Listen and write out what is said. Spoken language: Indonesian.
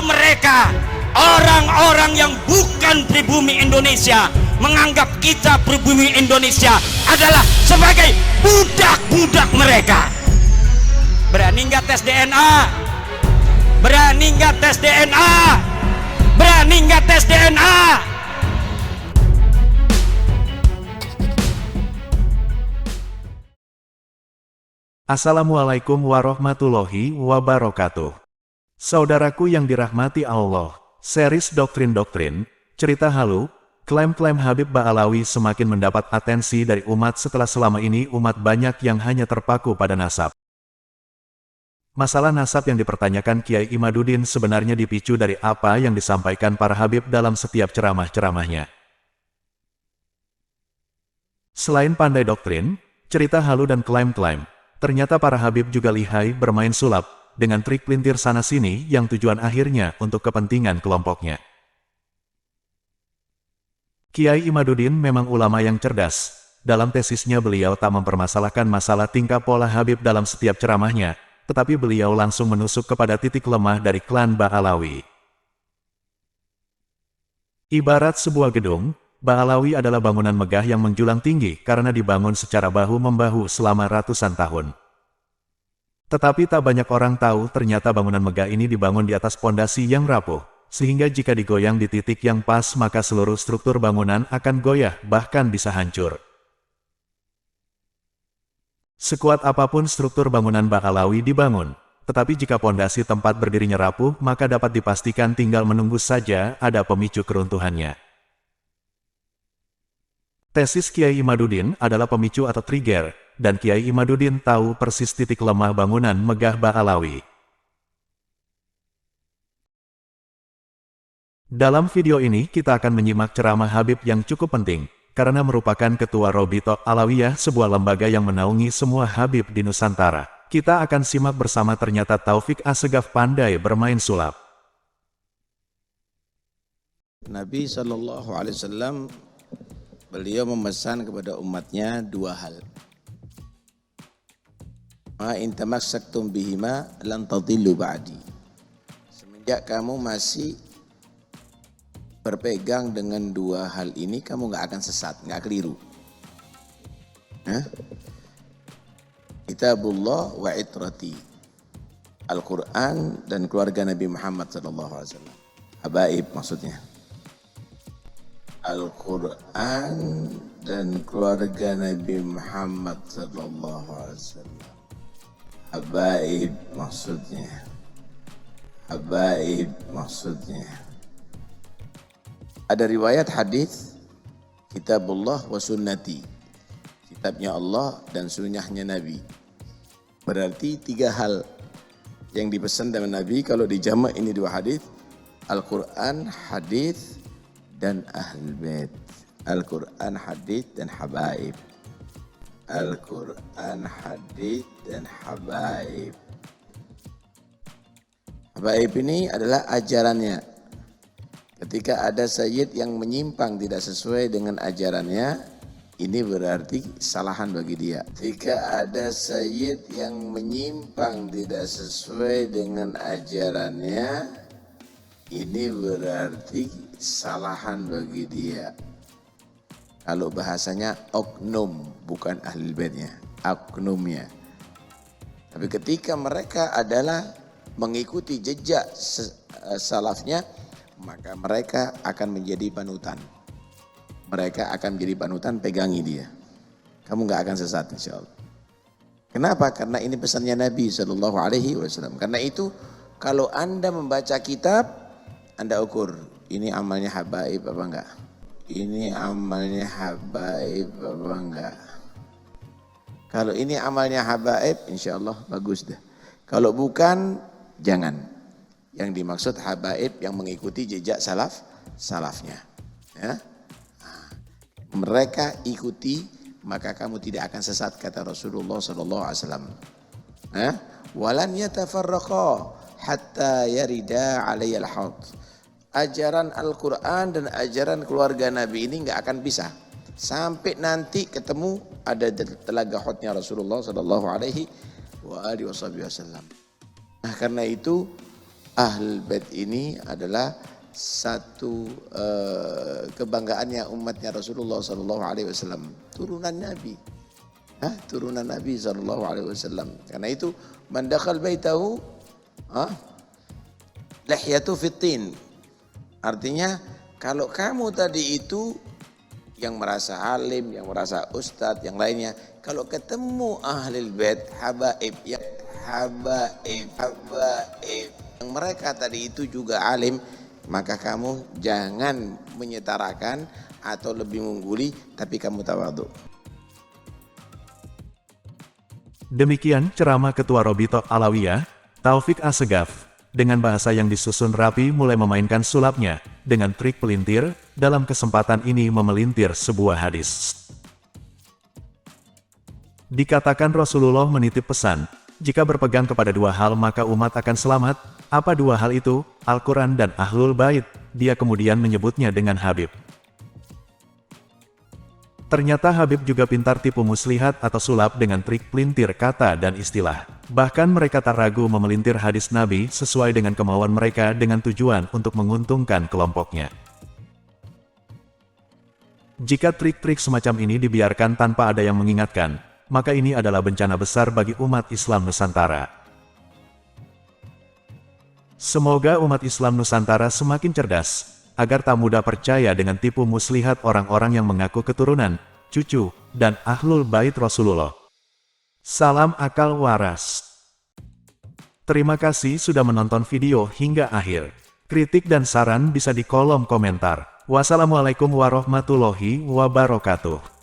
Kalau mereka orang-orang yang bukan pribumi Indonesia menganggap kita pribumi Indonesia adalah sebagai budak-budak mereka. Berani nggak tes DNA? Berani nggak tes DNA? Berani nggak tes DNA? Assalamualaikum warahmatullahi wabarakatuh. Saudaraku yang dirahmati Allah, series Doktrin-Doktrin, cerita halu, klaim-klaim Habib Ba'alawi semakin mendapat atensi dari umat setelah selama ini umat banyak yang hanya terpaku pada nasab. Masalah nasab yang dipertanyakan Kiai Imaduddin sebenarnya dipicu dari apa yang disampaikan para Habib dalam setiap ceramah-ceramahnya. Selain pandai doktrin, cerita halu dan klaim-klaim, ternyata para Habib juga lihai bermain sulap, dengan trik pelintir sana-sini yang tujuan akhirnya untuk kepentingan kelompoknya. Kiai Imaduddin memang ulama yang cerdas. Dalam tesisnya beliau tak mempermasalahkan masalah tingkah pola Habib dalam setiap ceramahnya, tetapi beliau langsung menusuk kepada titik lemah dari klan Ba'alawi. Ibarat sebuah gedung, Ba'alawi adalah bangunan megah yang menjulang tinggi karena dibangun secara bahu-membahu selama ratusan tahun. Tetapi tak banyak orang tahu ternyata bangunan megah ini dibangun di atas pondasi yang rapuh, sehingga jika digoyang di titik yang pas maka seluruh struktur bangunan akan goyah bahkan bisa hancur. Sekuat apapun struktur bangunan Ba'alawi dibangun, tetapi jika pondasi tempat berdirinya rapuh maka dapat dipastikan tinggal menunggu saja ada pemicu keruntuhannya. Tesis Kiai Imaduddin adalah pemicu atau trigger, dan Kiai Imaduddin tahu persis titik lemah bangunan megah Ba'alawi. Dalam video ini kita akan menyimak ceramah Habib yang cukup penting, karena merupakan Ketua Robito Alawiyah, sebuah lembaga yang menaungi semua Habib di Nusantara. Kita akan simak bersama ternyata Taufik Assegaf pandai bermain sulap. Nabi SAW beliau memesan kepada umatnya dua hal. Ma in tamassaktum bihima lan tadillu ba'di. Semenjak kamu masih berpegang dengan dua hal ini, kamu nggak akan sesat, nggak keliru. Kitabullah wa itrati. Al-Quran dan keluarga Nabi Muhammad SAW. Habaib maksudnya. Al-Quran dan keluarga Nabi Muhammad SAW. Habaib maksudnya. Habaib maksudnya. Ada riwayat hadis Kitabullah wa sunnati. Kitabnya Allah dan sunnahnya Nabi. Berarti tiga hal yang dipesan dengan Nabi kalau dijamak ini dua hadis. Al-Quran, hadis dan Ahlul Bait. Al-Quran, hadis dan habaib. Al-Quran, hadis dan habaib. Habaib ini adalah ajarannya. Ketika ada sayyid yang menyimpang tidak sesuai dengan ajarannya, ini berarti kesalahan bagi dia. Jika ada sayyid yang menyimpang tidak sesuai dengan ajarannya, ini berarti kesalahan bagi dia. Kalau bahasanya oknum, bukan ahli baitnya, oknumnya. Tapi ketika mereka adalah mengikuti jejak salafnya, maka mereka akan menjadi panutan. Mereka akan menjadi panutan, pegangi dia. Kamu nggak akan sesat insya Allah. Kenapa? Karena ini pesannya Nabi SAW. Karena itu kalau Anda membaca kitab, Anda ukur, ini amalnya habaib apa enggak? Ini amalnya habaib apa enggak? Kalau ini amalnya habaib, insya Allah bagus deh. Kalau bukan, jangan. Yang dimaksud habaib yang mengikuti jejak salafnya. Ya? Mereka ikuti, maka kamu tidak akan sesat, kata Rasulullah SAW. Walan yatafarraqa hatta yarida alaiyal haud. Ajaran Al-Quran dan ajaran keluarga Nabi ini nggak akan bisa sampai nanti ketemu ada telaga haudnya Rasulullah SAW. Nah, karena itu Ahlul Bait ini adalah satu kebanggaannya umatnya Rasulullah Sallallahu Alaihi Wasallam, turunan Nabi, turunan Nabi Sallallahu Alaihi Wasallam. Karena itu man dakhal baitahu lahyatu fitin. Artinya kalau kamu tadi itu yang merasa alim, yang merasa ustadz, yang lainnya, kalau ketemu ahlul bait habaib, yang mereka tadi itu juga alim, maka kamu jangan menyetarakan atau lebih mengungguli, tapi kamu tawadhu. Demikian ceramah Ketua Robito Alawiyah, Taufik Assegaf, dengan bahasa yang disusun rapi mulai memainkan sulapnya, dengan trik pelintir, dalam kesempatan ini memelintir sebuah hadis. Dikatakan Rasulullah menitip pesan, jika berpegang kepada dua hal maka umat akan selamat. Apa dua hal itu? Al-Quran dan Ahlul Bait. Dia kemudian menyebutnya dengan Habib. Ternyata Habib juga pintar tipu muslihat atau sulap dengan trik pelintir kata dan istilah. Bahkan mereka tak ragu memelintir hadis Nabi sesuai dengan kemauan mereka dengan tujuan untuk menguntungkan kelompoknya. Jika trik-trik semacam ini dibiarkan tanpa ada yang mengingatkan, maka ini adalah bencana besar bagi umat Islam Nusantara. Semoga umat Islam Nusantara semakin cerdas, agar tak mudah percaya dengan tipu muslihat orang-orang yang mengaku keturunan, cucu, dan Ahlul Bait Rasulullah. Salam akal waras. Terima kasih sudah menonton video hingga akhir. Kritik dan saran bisa di kolom komentar. Wassalamualaikum warahmatullahi wabarakatuh.